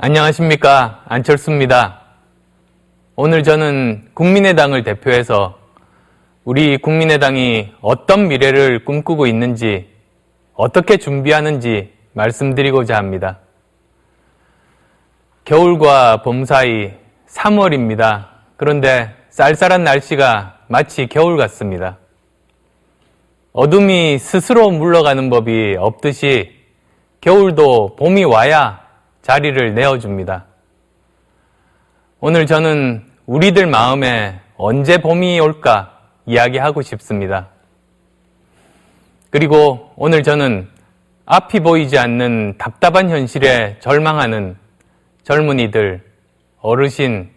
안녕하십니까, 안철수입니다. 오늘 저는 국민의당을 대표해서 우리 국민의당이 어떤 미래를 꿈꾸고 있는지, 어떻게 준비하는지 말씀드리고자 합니다. 겨울과 봄 사이 3월입니다. 그런데 쌀쌀한 날씨가 마치 겨울 같습니다. 어둠이 스스로 물러가는 법이 없듯이 겨울도 봄이 와야 자리를 내어줍니다. 오늘 저는 우리들 마음에 언제 봄이 올까 이야기하고 싶습니다. 그리고 오늘 저는 앞이 보이지 않는 답답한 현실에 절망하는 젊은이들, 어르신,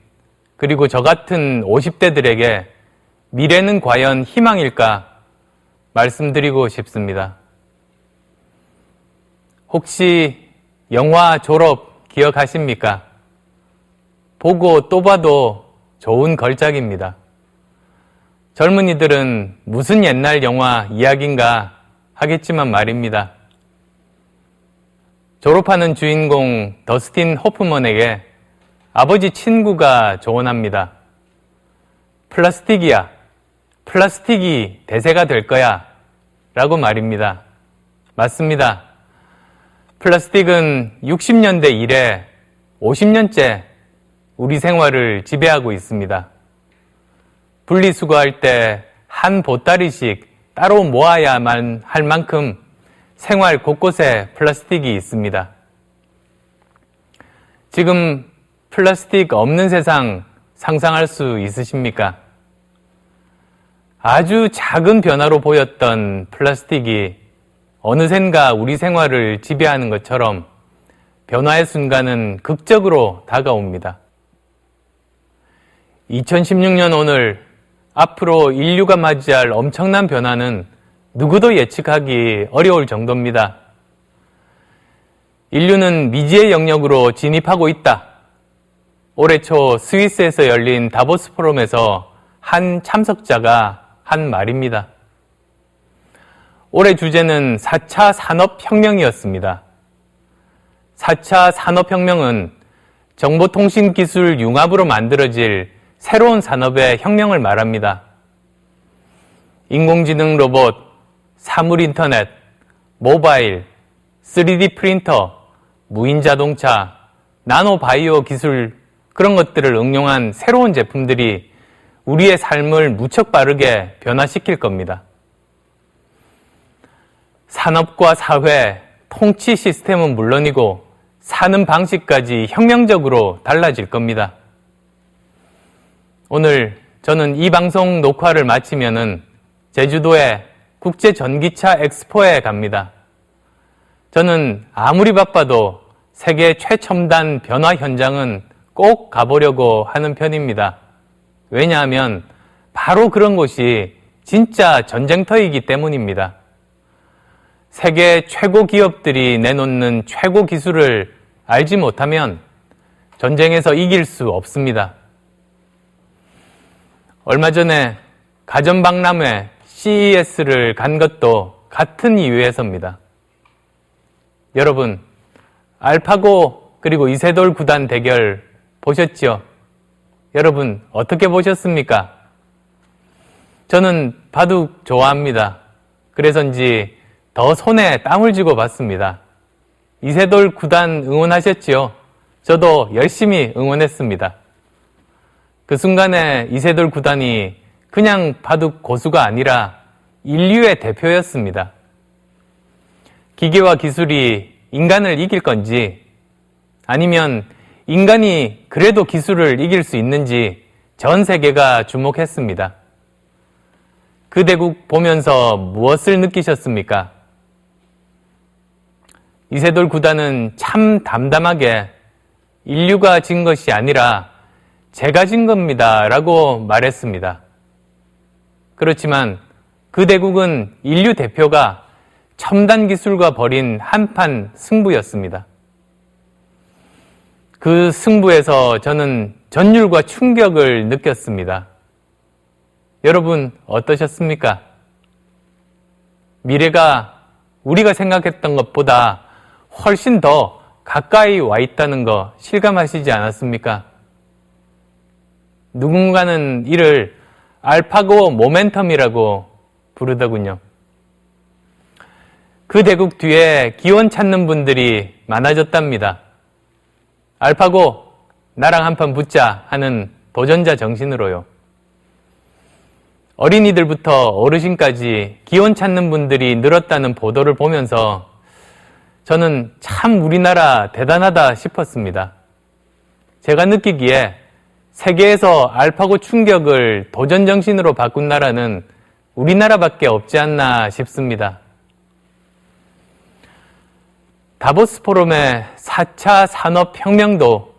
그리고 저 같은 50대들에게 미래는 과연 희망일까 말씀드리고 싶습니다. 혹시 영화 졸업 기억하십니까? 보고 또 봐도 좋은 걸작입니다. 젊은이들은 무슨 옛날 영화 이야기인가 하겠지만 말입니다. 졸업하는 주인공 더스틴 호프먼에게 아버지 친구가 조언합니다. 플라스틱이야. 플라스틱이 대세가 될 거야. 라고 말입니다. 맞습니다. 플라스틱은 60년대 이래 50년째 우리 생활을 지배하고 있습니다. 분리수거할 때 한 보따리씩 따로 모아야만 할 만큼 생활 곳곳에 플라스틱이 있습니다. 지금 플라스틱 없는 세상 상상할 수 있으십니까? 아주 작은 변화로 보였던 플라스틱이 어느샌가 우리 생활을 지배하는 것처럼 변화의 순간은 극적으로 다가옵니다. 2016년 오늘 앞으로 인류가 맞이할 엄청난 변화는 누구도 예측하기 어려울 정도입니다. 인류는 미지의 영역으로 진입하고 있다. 올해 초 스위스에서 열린 다보스 포럼에서 한 참석자가 한 말입니다. 올해 주제는 4차 산업혁명이었습니다. 4차 산업혁명은 정보통신기술 융합으로 만들어질 새로운 산업의 혁명을 말합니다. 인공지능 로봇, 사물인터넷, 모바일, 3D 프린터, 무인자동차, 나노바이오 기술 그런 것들을 응용한 새로운 제품들이 우리의 삶을 무척 빠르게 변화시킬 겁니다. 산업과 사회, 통치 시스템은 물론이고 사는 방식까지 혁명적으로 달라질 겁니다. 오늘 저는 이 방송 녹화를 마치면은 제주도에 국제전기차 엑스포에 갑니다. 저는 아무리 바빠도 세계 최첨단 변화 현장은 꼭 가보려고 하는 편입니다. 왜냐하면 바로 그런 곳이 진짜 전쟁터이기 때문입니다. 세계 최고 기업들이 내놓는 최고 기술을 알지 못하면 전쟁에서 이길 수 없습니다. 얼마 전에 가전박람회 CES를 간 것도 같은 이유에서입니다. 여러분, 알파고 그리고 이세돌 구단 대결 보셨죠? 여러분, 어떻게 보셨습니까? 저는 바둑 좋아합니다. 그래서인지 더 손에 땀을 쥐고 봤습니다. 이세돌 구단 응원하셨지요? 저도 열심히 응원했습니다. 그 순간에 이세돌 구단이 그냥 바둑 고수가 아니라 인류의 대표였습니다. 기계와 기술이 인간을 이길 건지 아니면 인간이 그래도 기술을 이길 수 있는지 전 세계가 주목했습니다. 그 대국 보면서 무엇을 느끼셨습니까? 이세돌 구단은 참 담담하게 인류가 진 것이 아니라 제가 진 겁니다 라고 말했습니다. 그렇지만 그 대국은 인류 대표가 첨단 기술과 벌인 한판 승부였습니다. 그 승부에서 저는 전율과 충격을 느꼈습니다. 여러분 어떠셨습니까? 미래가 우리가 생각했던 것보다 훨씬 더 가까이 와 있다는 거 실감하시지 않았습니까? 누군가는 이를 알파고 모멘텀이라고 부르더군요. 그 대국 뒤에 기원 찾는 분들이 많아졌답니다. 알파고, 나랑 한판 붙자 하는 도전자 정신으로요. 어린이들부터 어르신까지 기원 찾는 분들이 늘었다는 보도를 보면서 저는 참 우리나라 대단하다 싶었습니다. 제가 느끼기에 세계에서 알파고 충격을 도전 정신으로 바꾼 나라는 우리나라밖에 없지 않나 싶습니다. 다보스 포럼의 4차 산업혁명도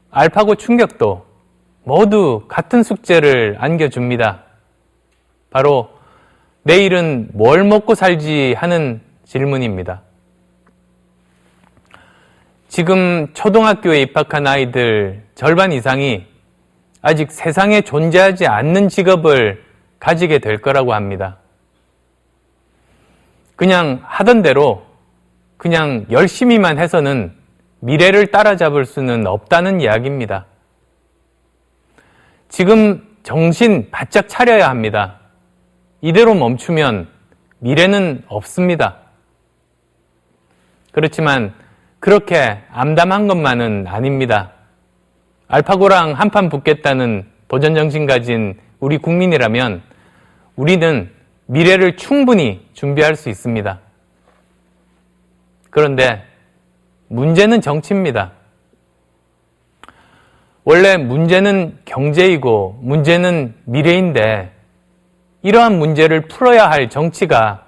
알파고 충격도 모두 같은 숙제를 안겨줍니다. 바로 내일은 뭘 먹고 살지 하는 질문입니다. 지금 초등학교에 입학한 아이들 절반 이상이 아직 세상에 존재하지 않는 직업을 가지게 될 거라고 합니다. 그냥 하던 대로 그냥 열심히만 해서는 미래를 따라잡을 수는 없다는 이야기입니다. 지금 정신 바짝 차려야 합니다. 이대로 멈추면 미래는 없습니다. 그렇지만 그렇게 암담한 것만은 아닙니다. 알파고랑 한판 붙겠다는 도전정신 가진 우리 국민이라면 우리는 미래를 충분히 준비할 수 있습니다. 그런데 문제는 정치입니다. 원래 문제는 경제이고 문제는 미래인데 이러한 문제를 풀어야 할 정치가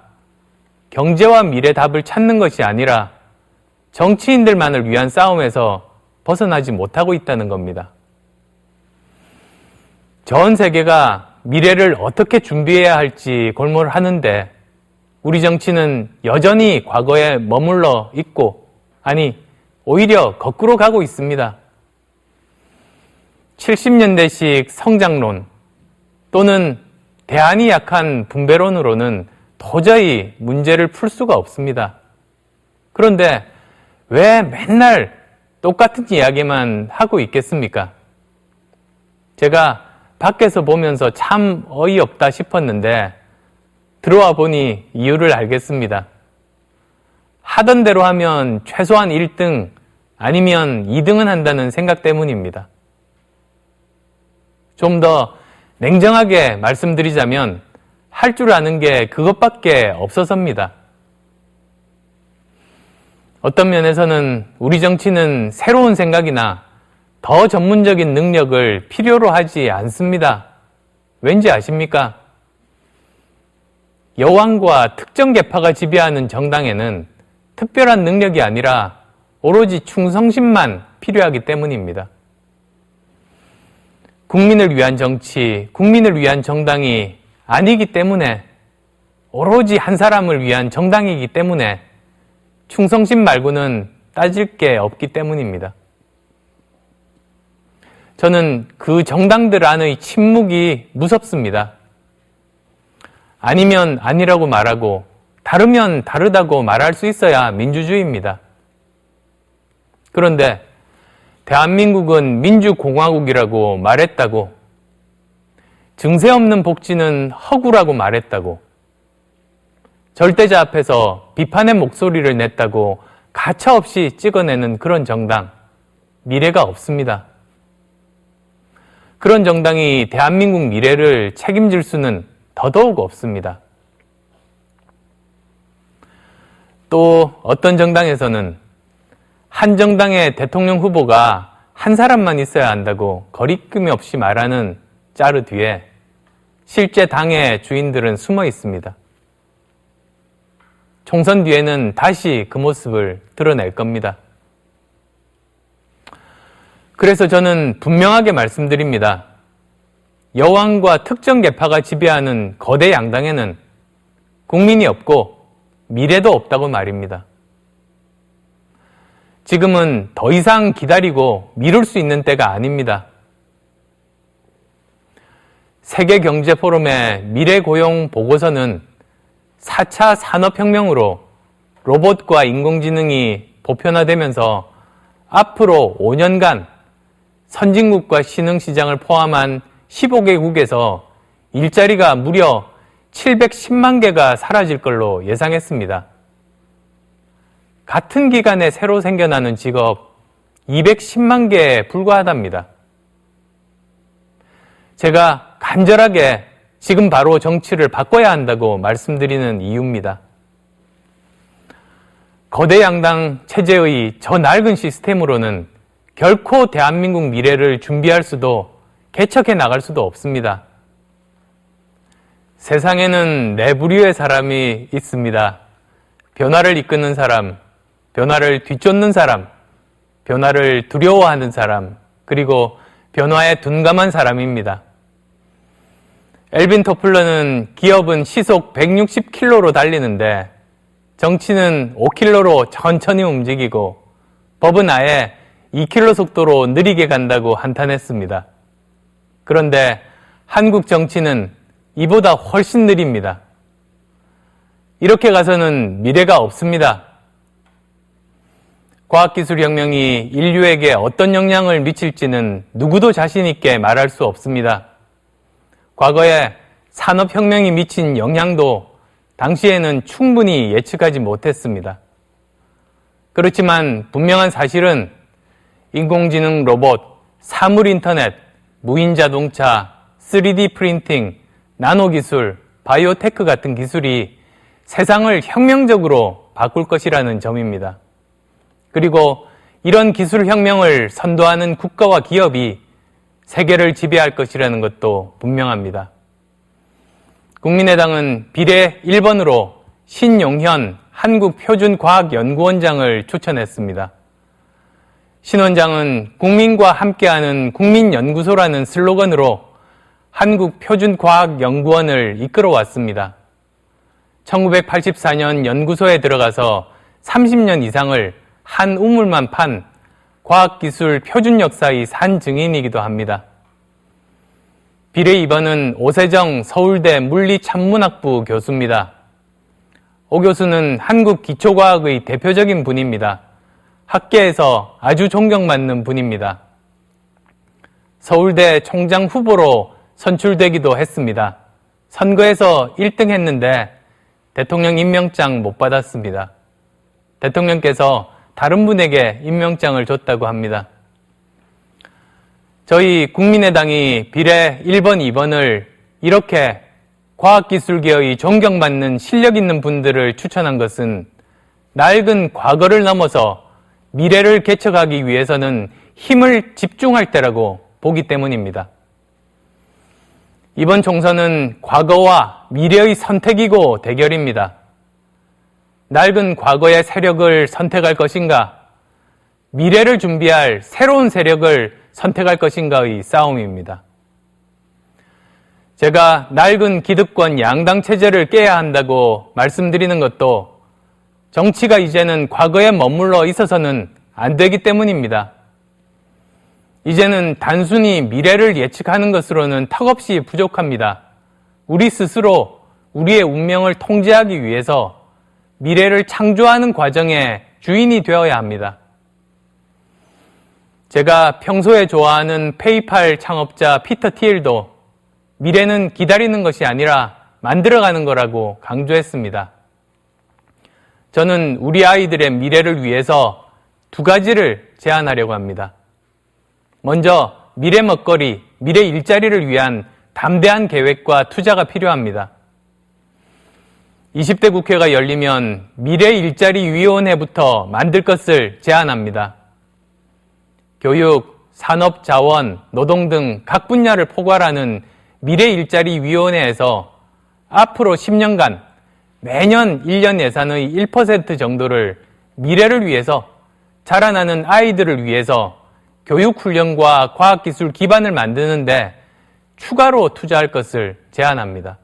경제와 미래 답을 찾는 것이 아니라 정치인들만을 위한 싸움에서 벗어나지 못하고 있다는 겁니다. 전 세계가 미래를 어떻게 준비해야 할지 골몰하는데 우리 정치는 여전히 과거에 머물러 있고, 아니, 오히려 거꾸로 가고 있습니다. 70년대식 성장론 또는 대안이 약한 분배론으로는 도저히 문제를 풀 수가 없습니다. 그런데 왜 맨날 똑같은 이야기만 하고 있겠습니까? 제가 밖에서 보면서 참 어이없다 싶었는데 들어와 보니 이유를 알겠습니다. 하던 대로 하면 최소한 1등 아니면 2등은 한다는 생각 때문입니다. 좀 더 냉정하게 말씀드리자면 할 줄 아는 게 그것밖에 없어서입니다. 어떤 면에서는 우리 정치는 새로운 생각이나 더 전문적인 능력을 필요로 하지 않습니다. 왠지 아십니까? 여왕과 특정 계파가 지배하는 정당에는 특별한 능력이 아니라 오로지 충성심만 필요하기 때문입니다. 국민을 위한 정치, 국민을 위한 정당이 아니기 때문에, 오로지 한 사람을 위한 정당이기 때문에 충성심 말고는 따질 게 없기 때문입니다. 저는 그 정당들 안의 침묵이 무섭습니다. 아니면 아니라고 말하고 다르면 다르다고 말할 수 있어야 민주주의입니다. 그런데 대한민국은 민주공화국이라고 말했다고, 증세 없는 복지는 허구라고 말했다고, 절대자 앞에서 비판의 목소리를 냈다고 가차없이 찍어내는 그런 정당, 미래가 없습니다. 그런 정당이 대한민국 미래를 책임질 수는 더더욱 없습니다. 또 어떤 정당에서는 한 정당의 대통령 후보가 한 사람만 있어야 한다고 거리낌이 없이 말하는 짜르 뒤에 실제 당의 주인들은 숨어 있습니다. 총선 뒤에는 다시 그 모습을 드러낼 겁니다. 그래서 저는 분명하게 말씀드립니다. 여왕과 특정 계파가 지배하는 거대 양당에는 국민이 없고 미래도 없다고 말입니다. 지금은 더 이상 기다리고 미룰 수 있는 때가 아닙니다. 세계경제포럼의 미래고용 보고서는 4차 산업혁명으로 로봇과 인공지능이 보편화되면서 앞으로 5년간 선진국과 신흥시장을 포함한 15개국에서 일자리가 무려 710만 개가 사라질 걸로 예상했습니다. 같은 기간에 새로 생겨나는 직업 210만 개에 불과하답니다. 제가 간절하게 지금 바로 정치를 바꿔야 한다고 말씀드리는 이유입니다. 거대 양당 체제의 저 낡은 시스템으로는 결코 대한민국 미래를 준비할 수도 개척해 나갈 수도 없습니다. 세상에는 네 부류의 사람이 있습니다. 변화를 이끄는 사람, 변화를 뒤쫓는 사람, 변화를 두려워하는 사람, 그리고 변화에 둔감한 사람입니다. 엘빈 토플러는 기업은 시속 160km로 달리는데 정치는 5km로 천천히 움직이고 법은 아예 2km 속도로 느리게 간다고 한탄했습니다. 그런데 한국 정치는 이보다 훨씬 느립니다. 이렇게 가서는 미래가 없습니다. 과학기술혁명이 인류에게 어떤 영향을 미칠지는 누구도 자신 있게 말할 수 없습니다. 과거에 산업혁명이 미친 영향도 당시에는 충분히 예측하지 못했습니다. 그렇지만 분명한 사실은 인공지능 로봇, 사물인터넷, 무인자동차, 3D 프린팅, 나노기술, 바이오테크 같은 기술이 세상을 혁명적으로 바꿀 것이라는 점입니다. 그리고 이런 기술혁명을 선도하는 국가와 기업이 세계를 지배할 것이라는 것도 분명합니다. 국민의당은 비례 1번으로 신용현 한국표준과학연구원장을 추천했습니다. 신 원장은 국민과 함께하는 국민연구소라는 슬로건으로 한국표준과학연구원을 이끌어왔습니다. 1984년 연구소에 들어가서 30년 이상을 한 우물만 판 과학기술 표준 역사의 산 증인이기도 합니다. 비례 2번은 오세정 서울대 물리천문학부 교수입니다. 오 교수는 한국 기초과학의 대표적인 분입니다. 학계에서 아주 존경받는 분입니다. 서울대 총장 후보로 선출되기도 했습니다. 선거에서 1등 했는데 대통령 임명장 못 받았습니다. 대통령께서 다른 분에게 임명장을 줬다고 합니다. 저희 국민의당이 비례 1번, 2번을 이렇게 과학기술계의 존경받는 실력 있는 분들을 추천한 것은 낡은 과거를 넘어서 미래를 개척하기 위해서는 힘을 집중할 때라고 보기 때문입니다. 이번 총선은 과거와 미래의 선택이고 대결입니다. 낡은 과거의 세력을 선택할 것인가, 미래를 준비할 새로운 세력을 선택할 것인가의 싸움입니다. 제가 낡은 기득권 양당 체제를 깨야 한다고 말씀드리는 것도 정치가 이제는 과거에 머물러 있어서는 안 되기 때문입니다. 이제는 단순히 미래를 예측하는 것으로는 턱없이 부족합니다. 우리 스스로 우리의 운명을 통제하기 위해서 미래를 창조하는 과정의 주인이 되어야 합니다. 제가 평소에 좋아하는 페이팔 창업자 피터 티일도 미래는 기다리는 것이 아니라 만들어가는 거라고 강조했습니다. 저는 우리 아이들의 미래를 위해서 두 가지를 제안하려고 합니다. 먼저 미래 먹거리, 미래 일자리를 위한 담대한 계획과 투자가 필요합니다. 20대 국회가 열리면 미래일자리위원회부터 만들 것을 제안합니다. 교육, 산업, 자원, 노동 등 각 분야를 포괄하는 미래일자리위원회에서 앞으로 10년간 매년 1년 예산의 1% 정도를 미래를 위해서, 자라나는 아이들을 위해서 교육훈련과 과학기술 기반을 만드는데 추가로 투자할 것을 제안합니다.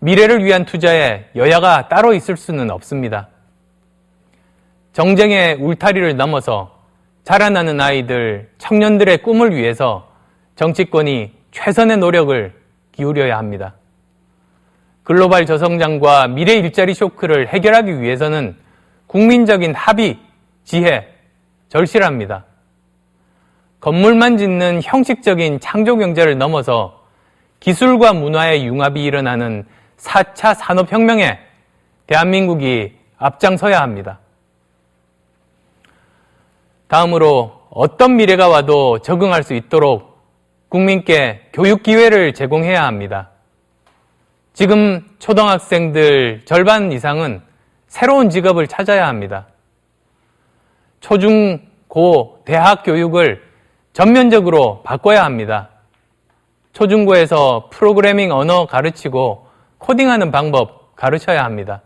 미래를 위한 투자에 여야가 따로 있을 수는 없습니다. 정쟁의 울타리를 넘어서 자라나는 아이들, 청년들의 꿈을 위해서 정치권이 최선의 노력을 기울여야 합니다. 글로벌 저성장과 미래 일자리 쇼크를 해결하기 위해서는 국민적인 합의, 지혜, 절실합니다. 건물만 짓는 형식적인 창조 경제를 넘어서 기술과 문화의 융합이 일어나는 4차 산업혁명에 대한민국이 앞장서야 합니다. 다음으로 어떤 미래가 와도 적응할 수 있도록 국민께 교육 기회를 제공해야 합니다. 지금 초등학생들 절반 이상은 새로운 직업을 찾아야 합니다. 초중, 고, 대학 교육을 전면적으로 바꿔야 합니다. 초중고에서 프로그래밍 언어 가르치고 코딩하는 방법 가르쳐야 합니다.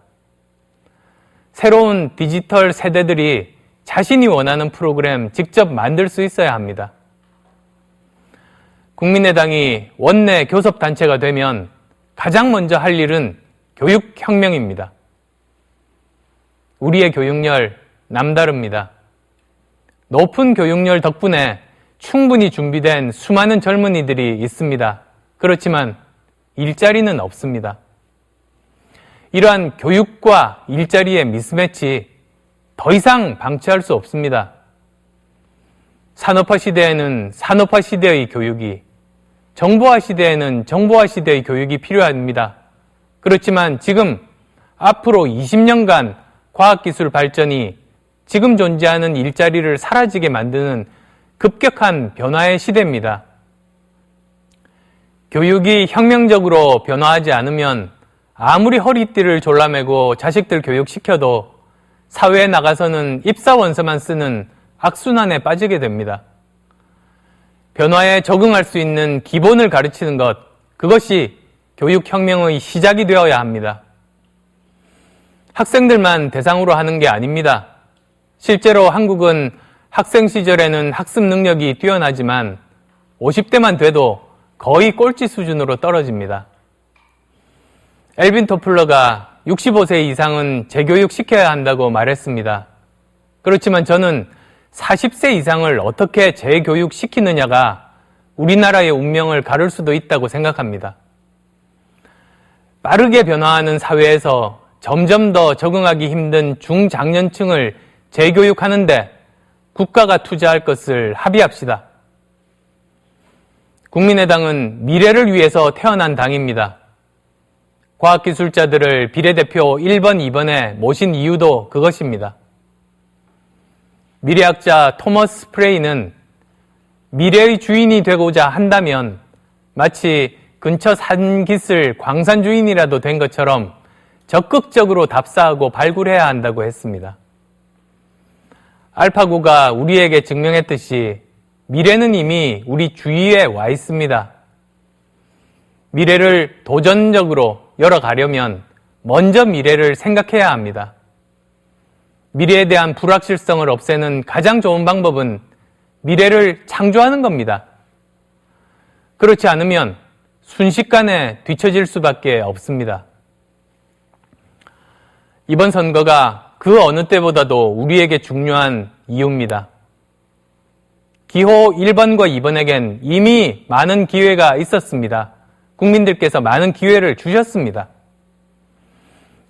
새로운 디지털 세대들이 자신이 원하는 프로그램 직접 만들 수 있어야 합니다. 국민의당이 원내 교섭단체가 되면 가장 먼저 할 일은 교육혁명입니다. 우리의 교육열 남다릅니다. 높은 교육열 덕분에 충분히 준비된 수많은 젊은이들이 있습니다. 그렇지만 일자리는 없습니다. 이러한 교육과 일자리의 미스매치 더 이상 방치할 수 없습니다. 산업화 시대에는 산업화 시대의 교육이, 정보화 시대에는 정보화 시대의 교육이 필요합니다. 그렇지만 지금 앞으로 20년간 과학기술 발전이 지금 존재하는 일자리를 사라지게 만드는 급격한 변화의 시대입니다. 교육이 혁명적으로 변화하지 않으면 아무리 허리띠를 졸라매고 자식들 교육시켜도 사회에 나가서는 입사원서만 쓰는 악순환에 빠지게 됩니다. 변화에 적응할 수 있는 기본을 가르치는 것, 그것이 교육혁명의 시작이 되어야 합니다. 학생들만 대상으로 하는 게 아닙니다. 실제로 한국은 학생 시절에는 학습 능력이 뛰어나지만 50대만 돼도 거의 꼴찌 수준으로 떨어집니다. 엘빈 토플러가 65세 이상은 재교육 시켜야 한다고 말했습니다. 그렇지만 저는 40세 이상을 어떻게 재교육 시키느냐가 우리나라의 운명을 가를 수도 있다고 생각합니다. 빠르게 변화하는 사회에서 점점 더 적응하기 힘든 중장년층을 재교육하는데 국가가 투자할 것을 합의합시다. 국민의당은 미래를 위해서 태어난 당입니다. 과학기술자들을 비례대표 1번, 2번에 모신 이유도 그것입니다. 미래학자 토머스 프레이는 미래의 주인이 되고자 한다면 마치 근처 산깃을 광산 주인이라도 된 것처럼 적극적으로 답사하고 발굴해야 한다고 했습니다. 알파고가 우리에게 증명했듯이 미래는 이미 우리 주위에 와 있습니다. 미래를 도전적으로 열어가려면 먼저 미래를 생각해야 합니다. 미래에 대한 불확실성을 없애는 가장 좋은 방법은 미래를 창조하는 겁니다. 그렇지 않으면 순식간에 뒤처질 수밖에 없습니다. 이번 선거가 그 어느 때보다도 우리에게 중요한 이유입니다. 기호 1번과 2번에겐 이미 많은 기회가 있었습니다. 국민들께서 많은 기회를 주셨습니다.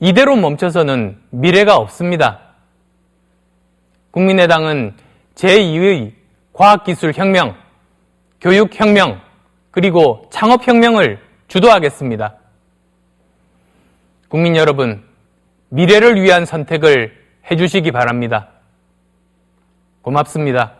이대로 멈춰서는 미래가 없습니다. 국민의당은 제2의 과학기술혁명, 교육혁명, 그리고 창업혁명을 주도하겠습니다. 국민 여러분, 미래를 위한 선택을 해주시기 바랍니다. 고맙습니다.